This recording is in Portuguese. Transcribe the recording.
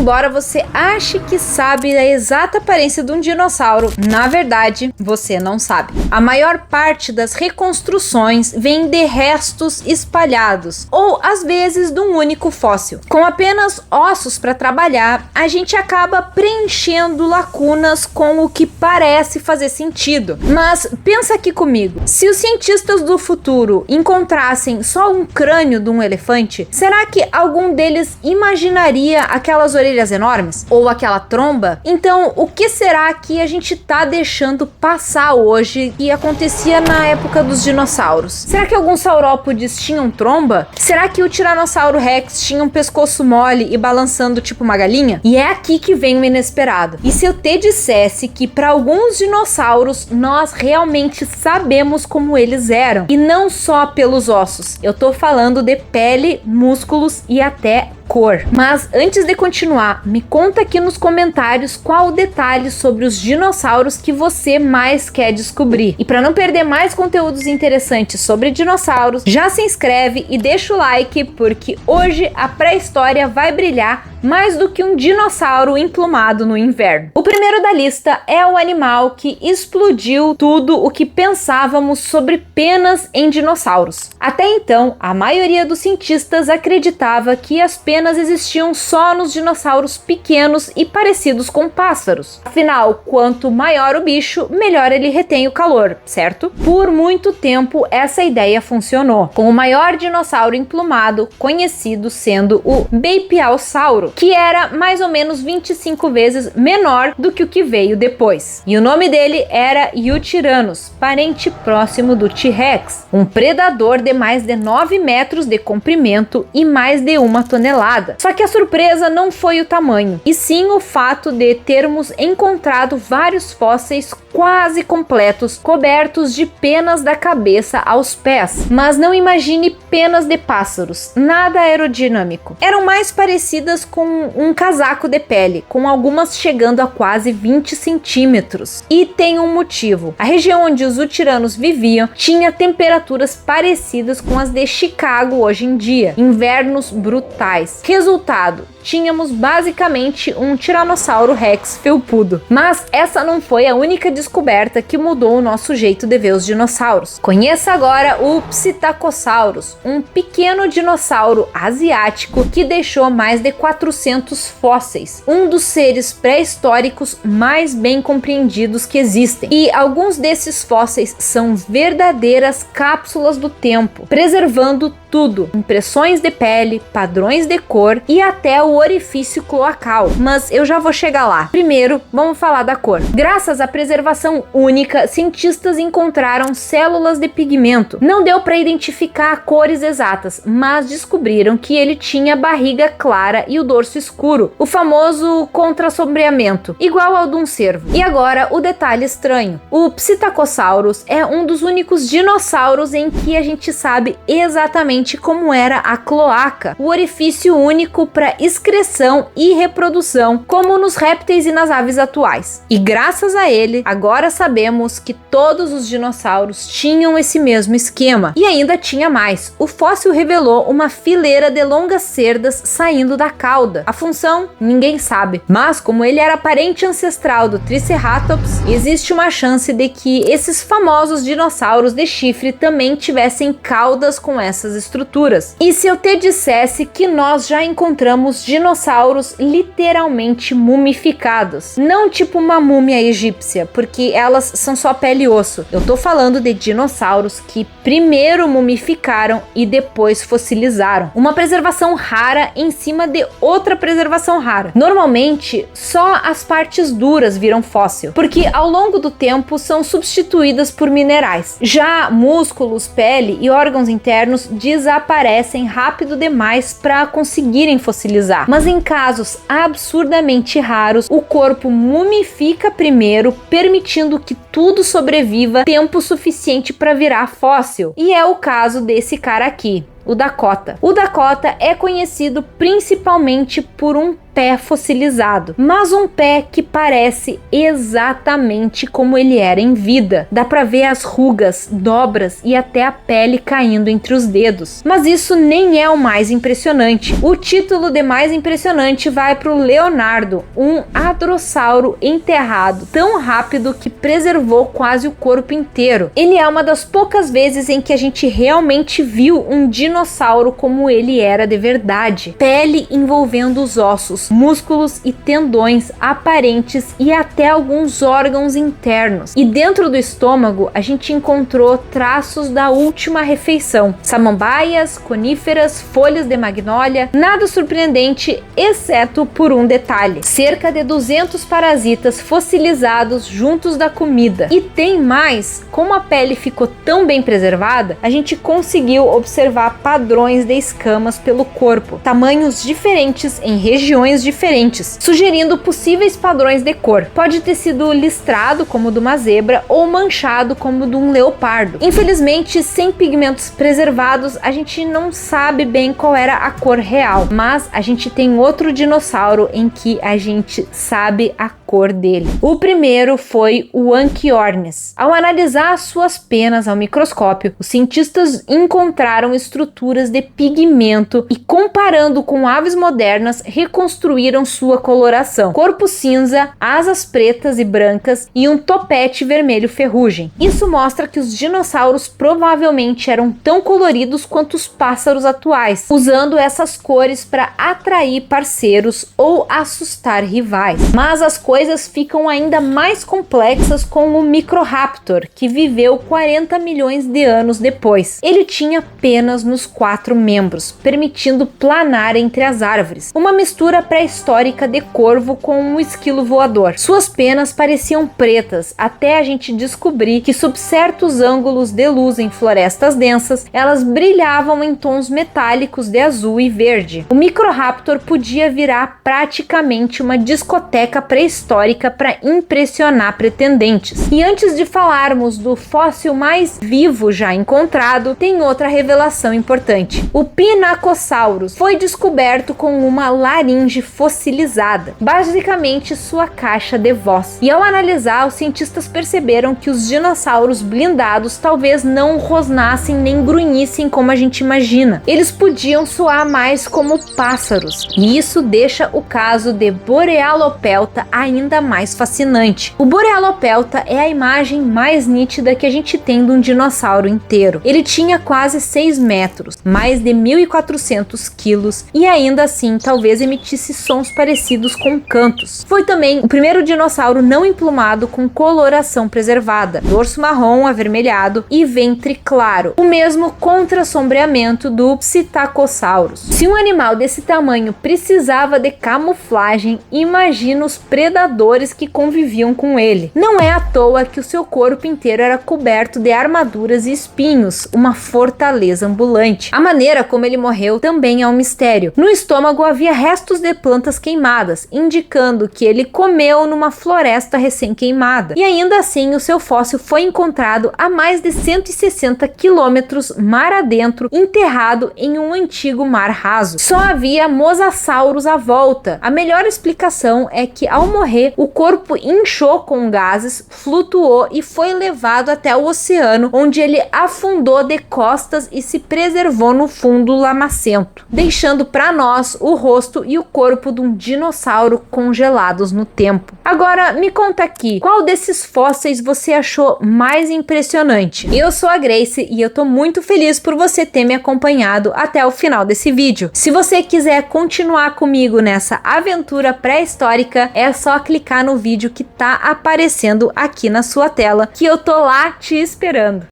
embora você ache que sabe a exata aparência de um dinossauro, na verdade, você não sabe. A maior parte das reconstruções vem de restos espalhados, ou às vezes de um único fóssil. Com apenas ossos para trabalhar, a gente acaba preenchendo lacunas com o que parece fazer sentido. Mas pensa aqui comigo, se os cientistas do futuro encontrassem só um crânio de um elefante, será que algum deles imaginaria aquelas orelhas enormes? Ou aquela tromba? Então, o que será que a gente tá deixando passar hoje que acontecia na época dos dinossauros? Será que alguns saurópodes tinham tromba? Será que o Tiranossauro Rex tinha um pescoço mole e balançando tipo uma galinha? E é aqui que vem o inesperado. E se eu te dissesse que para alguns dinossauros nós realmente sabemos como eles eram, e não só pelos ossos, eu tô falando de pele, músculos e até cor. Mas antes de continuar, me conta aqui nos comentários qual o detalhe sobre os dinossauros que você mais quer descobrir. E para não perder mais conteúdos interessantes sobre dinossauros, já se inscreve e deixa o like, porque hoje a pré-história vai brilhar mais do que um dinossauro emplumado no inverno. O primeiro da lista é o animal que explodiu tudo o que pensávamos sobre penas em dinossauros. Até então, a maioria dos cientistas acreditava que as penas existiam só nos dinossauros pequenos e parecidos com pássaros. Afinal, quanto maior o bicho, melhor ele retém o calor, certo? Por muito tempo, essa ideia funcionou, com o maior dinossauro emplumado conhecido sendo o Beipiaosauro, que era mais ou menos 25 vezes menor do que o que veio depois. E o nome dele era Yutyrannus, parente próximo do T-Rex, um predador de mais de 9 metros de comprimento e mais de 1 tonelada. Só que a surpresa não foi o tamanho, e sim o fato de termos encontrado vários fósseis quase completos, cobertos de penas da cabeça aos pés. Mas não imagine penas de pássaros, nada aerodinâmico. Eram mais parecidas com um casaco de pele, com algumas chegando a quase 20 centímetros. E tem um motivo. A região onde os Yutyrannus viviam tinha temperaturas parecidas com as de Chicago hoje em dia, invernos brutais. Resultado, tínhamos basicamente um Tiranossauro Rex felpudo. Mas essa não foi a única descoberta que mudou o nosso jeito de ver os dinossauros. Conheça agora o Psittacosaurus, um pequeno dinossauro asiático que deixou mais de 400 fósseis, um dos seres pré-históricos mais bem compreendidos que existem. E alguns desses fósseis são verdadeiras cápsulas do tempo, preservando tudo: impressões de pele, padrões de cor e até o orifício cloacal. Mas eu já vou chegar lá. Primeiro, vamos falar da cor. Graças à preservação única, cientistas encontraram células de pigmento. Não deu para identificar cores exatas, mas descobriram que ele tinha barriga clara e o dorso escuro, o famoso contrasombreamento, igual ao de um cervo. E agora o detalhe estranho: o Psittacosaurus é um dos únicos dinossauros em que a gente sabe exatamente como era a cloaca, o orifício único para excreção e reprodução, como nos répteis e nas aves atuais. E graças a ele, agora sabemos que todos os dinossauros tinham esse mesmo esquema. E ainda tinha mais. O fóssil revelou uma fileira de longas cerdas saindo da cauda. A função, ninguém sabe. Mas como ele era parente ancestral do Triceratops, existe uma chance de que esses famosos dinossauros de chifre também tivessem caudas com essas estruturas. E se eu te dissesse que nós já encontramos dinossauros literalmente mumificados? Não tipo uma múmia egípcia, porque elas são só pele e osso. Eu tô falando de dinossauros que primeiro mumificaram e depois fossilizaram. Uma preservação rara em cima de outra preservação rara. Normalmente, só as partes duras viram fóssil, porque ao longo do tempo são substituídas por minerais. Já músculos, pele e órgãos internos desaparecem rápido demais para conseguirem fossilizar. Mas em casos absurdamente raros, o corpo mumifica primeiro, permitindo que tudo sobreviva tempo suficiente para virar fóssil. E é o caso desse cara aqui. o Dakota. O Dakota é conhecido principalmente por um pé fossilizado, mas um pé que parece exatamente como ele era em vida. Dá pra ver as rugas, dobras e até a pele caindo entre os dedos. Mas isso nem é o mais impressionante. O título de mais impressionante vai pro Leonardo, um hadrossauro enterrado tão rápido que preservou quase o corpo inteiro. Ele é uma das poucas vezes em que a gente realmente viu um dinossauro como ele era de verdade. Pele envolvendo os ossos, músculos e tendões aparentes e até alguns órgãos internos. E dentro do estômago a gente encontrou traços da última refeição: samambaias, coníferas, folhas de magnólia. Nada surpreendente, exceto por um detalhe: cerca de 200 parasitas fossilizados juntos da comida. E tem mais: como a pele ficou tão bem preservada, a gente conseguiu observar padrões de escamas pelo corpo, tamanhos diferentes em regiões diferentes, sugerindo possíveis padrões de cor. Pode ter sido listrado como de uma zebra ou manchado como de um leopardo. Infelizmente, sem pigmentos preservados, a gente não sabe bem qual era a cor real, mas a gente tem outro dinossauro em que a gente sabe a cor dele. O primeiro foi o Anchiornis. Ao analisar suas penas ao microscópio, os cientistas encontraram estruturas de pigmento e, comparando com aves modernas, reconstruíram sua coloração: corpo cinza, asas pretas e brancas e um topete vermelho ferrugem. Isso mostra que os dinossauros provavelmente eram tão coloridos quanto os pássaros atuais, usando essas cores para atrair parceiros ou assustar rivais. Mas as coisas ficam ainda mais complexas com o Microraptor, que viveu 40 milhões de anos depois. Ele tinha penas nos 4 membros, permitindo planar entre as árvores, uma mistura pré-histórica de corvo com um esquilo voador. Suas penas pareciam pretas, até a gente descobrir que, sob certos ângulos de luz em florestas densas, elas brilhavam em tons metálicos de azul e verde. O Microraptor podia virar praticamente uma discoteca pré-histórica para impressionar pretendentes. E antes de falarmos do fóssil mais vivo já encontrado, tem outra revelação importante. O Pinacosaurus foi descoberto com uma laringe fossilizada, basicamente sua caixa de voz. E ao analisar, os cientistas perceberam que os dinossauros blindados talvez não rosnassem nem grunhissem como a gente imagina. Eles podiam soar mais como pássaros. E isso deixa o caso de Borealopelta ainda mais fascinante. O Borealopelta é a imagem mais nítida que a gente tem de um dinossauro inteiro. Ele tinha quase 6 metros, mais de 1.400 quilos e ainda assim talvez emitisse sons parecidos com cantos. Foi também o primeiro dinossauro não emplumado com coloração preservada: dorso marrom avermelhado e ventre claro, o mesmo contra-sombreamento do Psittacosaurus. Se um animal desse tamanho precisava de camuflagem, imagina os predadores que conviviam com ele. Não é à toa que o seu corpo inteiro era coberto de armaduras e espinhos, uma fortaleza ambulante. A maneira como ele morreu também é um mistério. No estômago havia restos de plantas queimadas, indicando que ele comeu numa floresta recém-queimada. E ainda assim, o seu fóssil foi encontrado a mais de 160 quilômetros mar adentro, enterrado em um antigo mar raso. Só havia mosassauros à volta. A melhor explicação é que, ao morrer, o corpo inchou com gases, flutuou e foi levado até o oceano, onde ele afundou de costas e se preservou no fundo lamacento, deixando para nós o rosto e o corpo de um dinossauro congelados no tempo. Agora, me conta aqui, qual desses fósseis você achou mais impressionante? Eu sou a Grace e eu tô muito feliz por você ter me acompanhado até o final desse vídeo. Se você quiser continuar comigo nessa aventura pré-histórica, é só clicar no vídeo que tá aparecendo aqui na sua tela, que eu tô lá te esperando.